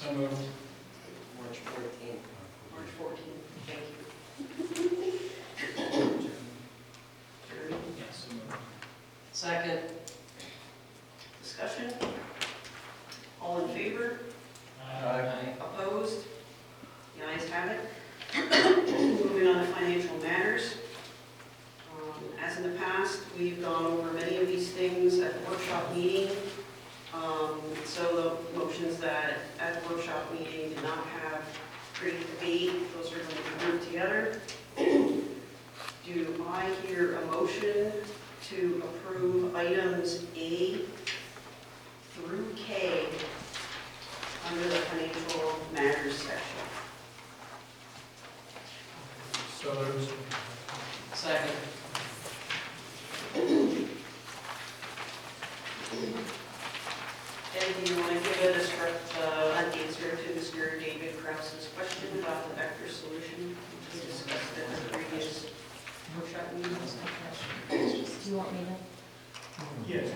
So moved. March 14th. March 14th, thank you. Jeremy? Yeah, so moved. Second. Discussion? All in favor? Aye. Opposed? The ayes have it. Moving on to financial matters. As in the past, we've gone over many of these things at the workshop meeting. So the motions that at the workshop meeting did not have great debate, those are going to be grouped together. Do I hear a motion to approve items A through K under the financial matters section? So moved. Second. And do you want to give it an answer to Mr. David Krause's question about the vector solution? We discussed it in the previous workshop meeting. Do you want me to? Yes.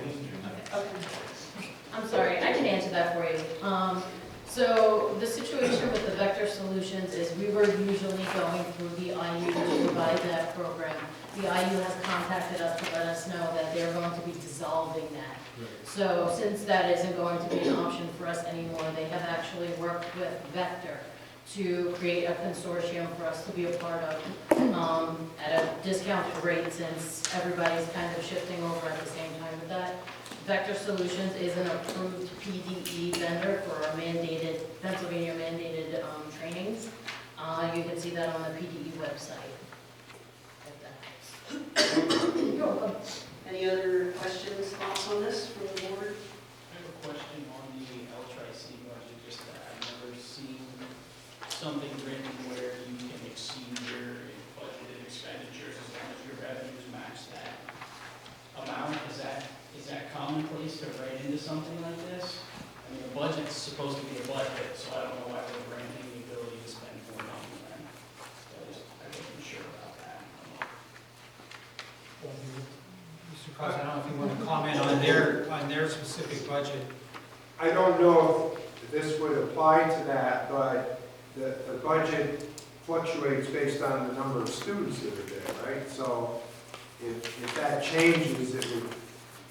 Okay. I'm sorry, I can answer that for you. So the situation with the vector solutions is we were usually going through the IU to provide that program. The IU has contacted us to let us know that they're going to be dissolving that. So since that isn't going to be an option for us anymore, they have actually worked with Vector to create a consortium for us to be a part of at a discounted rate, since everybody's kind of shifting over at the same time with that. Vector Solutions is an approved PDE vendor for our mandated, Pennsylvania mandated trainings. You can see that on the PDE website. You're welcome. Any other questions, thoughts on this from the board? I have a question on the LTRIC budget, just that I've never seen something written where you can exceed your budgeted expenditures as long as your revenues match that amount. Is that commonplace to write into something like this? I mean, the budget's supposed to be a budget, so I don't know why we're granting the ability to spend more money then. I wasn't sure about that. Mr. President, I don't know if you want to comment on their specific budget. I don't know if this would apply to that, but the budget fluctuates based on the number of students that are there, right? So if that changes, it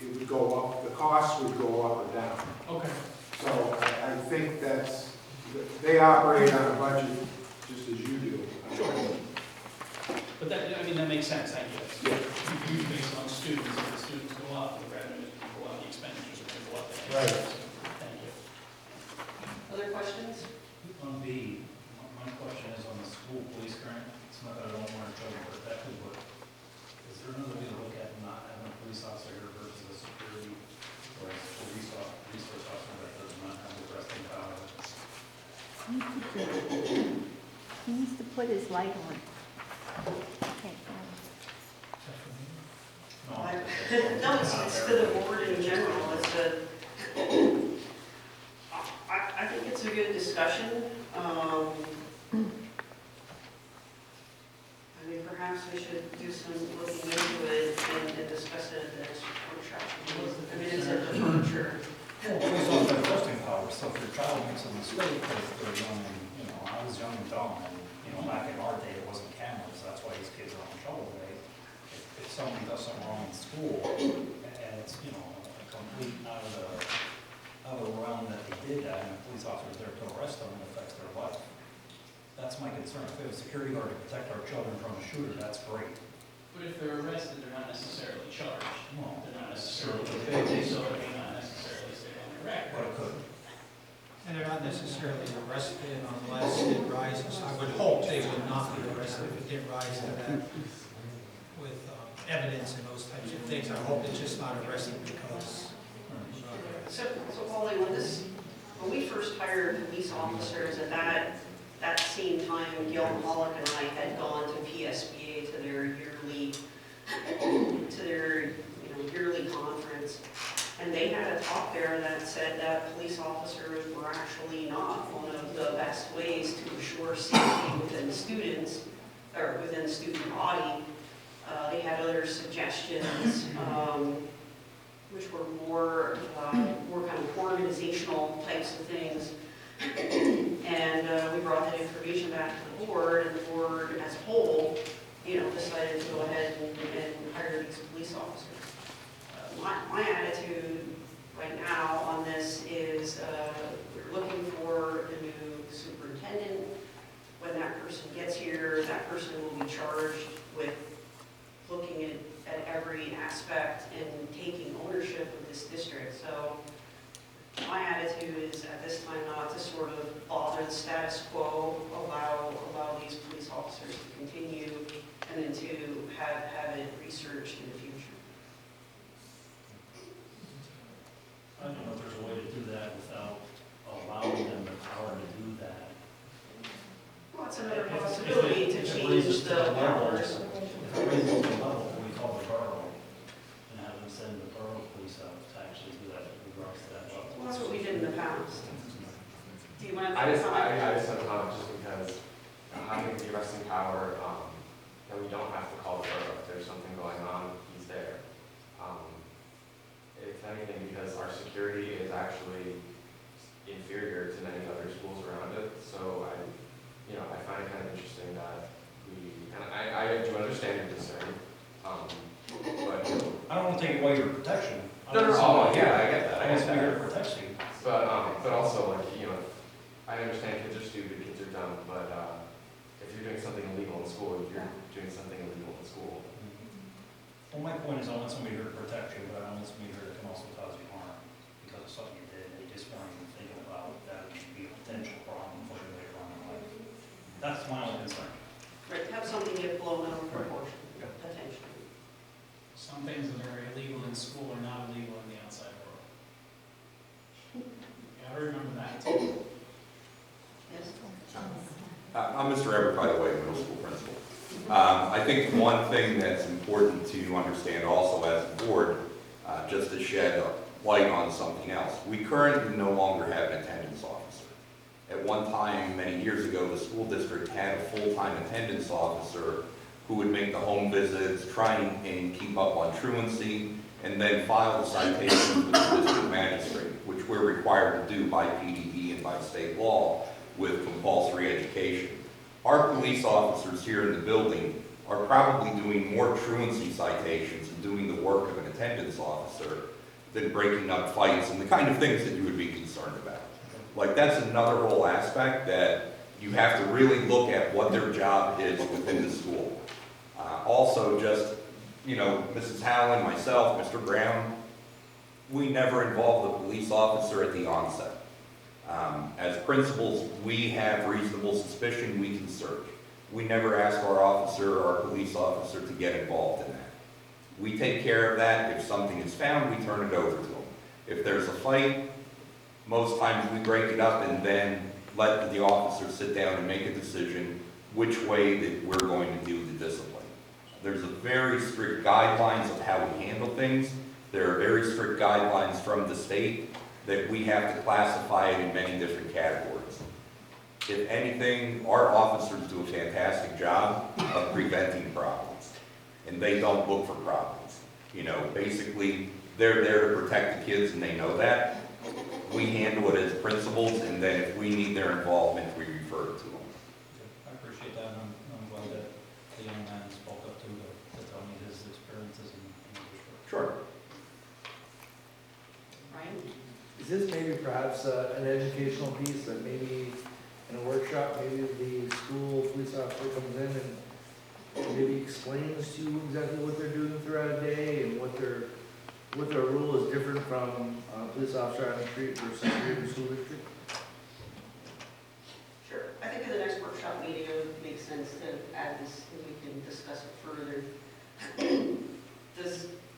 would go up, the cost would go up or down. Okay. So I think they operate on a budget just as you do. Sure. But that makes sense, I guess. Yeah. You based on students, if the students go up, the revenues will go up, the expenditures will go up. Right. Thank you. Other questions? On B, my question is on the school police grant. It's not that I don't want to trouble, but that could work. Is there another way to look at not having a police officer here versus a security or a resource officer that does not have the arresting power? He needs to put his light on. Okay. No, it's to the board in general. I think it's a good discussion. I mean, perhaps we should do some looking into it and discuss it at the next workshop. I mean, it's a departure. Well, police officer has arresting power, so if your child makes a mistake, because they're young and, I was young and dumb, and, back in our day, it wasn't cameras, that's why these kids are in trouble today. If someone does something wrong in school, and it's, a complete out of the realm that they did that, and the police officer is there to arrest them, it affects their life. That's my concern. If we have a security guard to protect our children from a shooter, that's great. But if they're arrested, they're not necessarily charged. Well, They're not necessarily convicted, so it may not necessarily stay on the record. but it could. And they're not necessarily arrested unless it rises. I would hope they would not be arrested if it did rise to that with evidence and those types of things. I hope it's just not arrested because. So Wally, when we first hired police officers at that same time, Gil Pollock and I had gone to PSBA to their yearly conference, and they had a talk there that said that police officers were actually not one of the best ways to assure safety within students or within the student body. They had other suggestions, which were more kind of organizational types of things. decided to go ahead and hire these police officers. My attitude right now on this is we're looking for a new superintendent. When that person gets here, that person will be charged with looking at every aspect and taking ownership of this district. So my attitude is at this time not to sort of bother the status quo, allow these police officers to continue, and then to have it researched in the future. I don't know if there's a way to do that without allowing them the power to do that. Well, it's another If- if possibility it- to if it change raises to the the level- powers. If it raises to the level, we call the borough and have them send the borough police out to actually do that, if it rises to that level. Well, that's what we did in the past. Do you want to? I just have a comment just because having the arresting power, then we don't have to call the borough. If there's something going on, he's there. If anything, because our security is actually inferior to many other schools around it. So I find it kind of interesting that and I do understand your concern, but. I don't want to take away your protection. Oh, yeah, I get that. I guess we're here to protect you. But also, I understand kids are stupid, kids are dumb, but if you're doing something illegal in school, you're doing something illegal in school. Well, my point is I want somebody here to protect you, but I want somebody here that can also cause you harm because of something you did and you just weren't even thinking about that it could be a potential problem for you later on in life. That's my only concern. Right, have something get blown out of Right. proportion, potentially. Some things that are illegal in school are not illegal in the outside world. You gotta remember that too. Yes? I'm Mr. Everett, by the way, middle school principal. I think one thing that's important to understand also as a board, just to shed a light on something else, we currently no longer have an attendance officer. At one time, many years ago, the school district had a full-time attendance officer who would make the home visits, try and keep up on truancy, and then file the citations with the district magistrate, which we're required to do by PDE and by state law with compulsory education. Our police officers here in the building are probably doing more truancy citations and doing the work of an attendance officer than breaking up fights and the kind of things that you would be concerned about. Like, that's another whole aspect that you have to really look at what their job is within the school. Also, just, Mrs. Howland, myself, Mr. Brown, we never involved the police officer at the onset. As principals, we have reasonable suspicion, we can search. We never ask our officer or our police officer to get involved in that. We take care of that. If something is found, we turn it over to them. If there's a fight, most times we break it up and then let the officer sit down and make a decision which way that we're going to do the discipline. There's a very strict guidelines of how we handle things. There are very strict guidelines from the state that we have to classify it in many different categories. If anything, our officers do a fantastic job of preventing problems, and they don't look for problems. Basically, they're there to protect the kids, and they know that. We handle it as principals, and then if we need their involvement, we refer it to them. I appreciate that, and I'm glad that the young man spoke up to tell me his experiences in the district. Sure. Ryan? Is this maybe perhaps an educational piece that maybe in a workshop, maybe the school police officer comes in and maybe explains to you exactly what they're doing throughout a day and what their role is different from a police officer on the street versus here in the school district? Sure. I think in the next workshop meeting, it would make sense to add this, and we can discuss it further.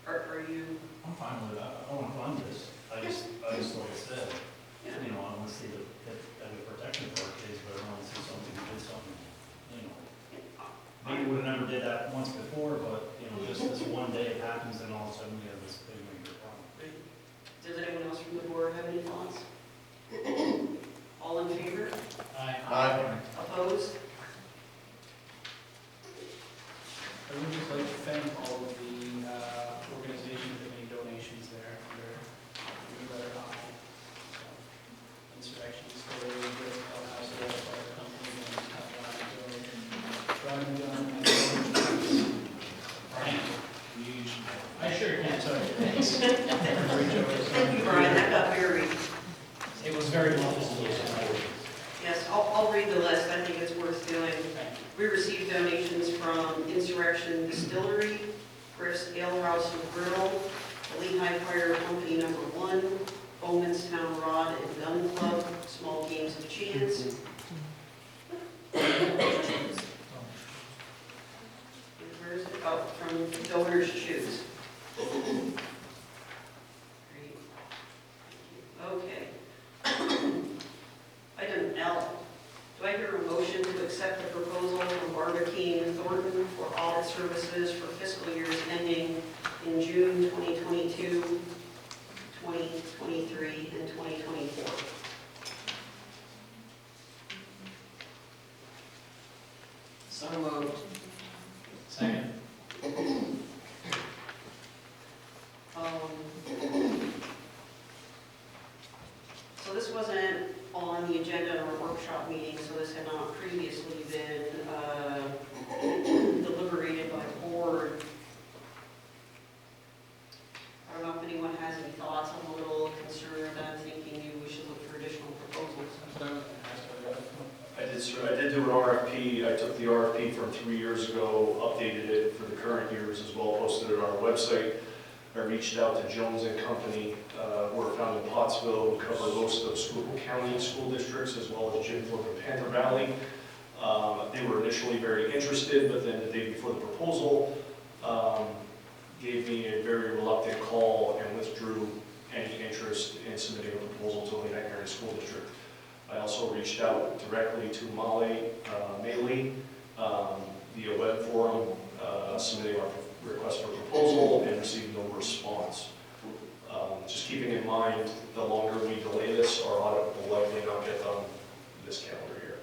Are you? I'm fine with it. I want to fund this. I just like I said, Yeah. I want to see that the protection for our kids, but I want to see something, we did something, Maybe we would have never did that once before, but, just this one day it happens and all of a sudden we have this big major problem. Does anyone else from the board have any thoughts? All in favor? Opposed? I would just like to thank all of the organizations that made donations there. They're better off. Insurrection Story, Good House, Fire Company, and Driving Gun, and find the list, I think it's worth doing. Thank you. We received donations from Insurrection Distillery, Griff's Ale House and Grill, Lehigh Fire Company No. 1, Bowmanstown Rod and Gun Club, Small Games of Chance. Where is it? Oh, from Donors Choose. Great. Okay. Item L. Do I hear a motion to accept the proposal from Barbacane Thornton for audit services for fiscal years ending in June 2022, 2023, and 2024? So moved. Second. So this wasn't on the agenda in our workshop meeting, so this had not previously been deliberated by the board. I don't know if anyone has any thoughts. I'm a little concerned. I'm thinking maybe we should look for additional proposals. I did do an RFP. I took the RFP from 3 years ago, updated it for the current years as well, posted it on our website. I reached out to Jones and Company, we're found in Pottsville, who cover most of Schuylkill County school districts, as well as Jim Thorpe and Panther Valley. They were initially very interested, but then the day before the proposal, gave me a very reluctant call and withdrew any interest in submitting a proposal to Lehigh County School District. I also reached out directly to Molly Maley via web forum, submitting our request for proposal and received no response. Just keeping in mind, the longer we delay this, our audit will likely not get done this calendar year.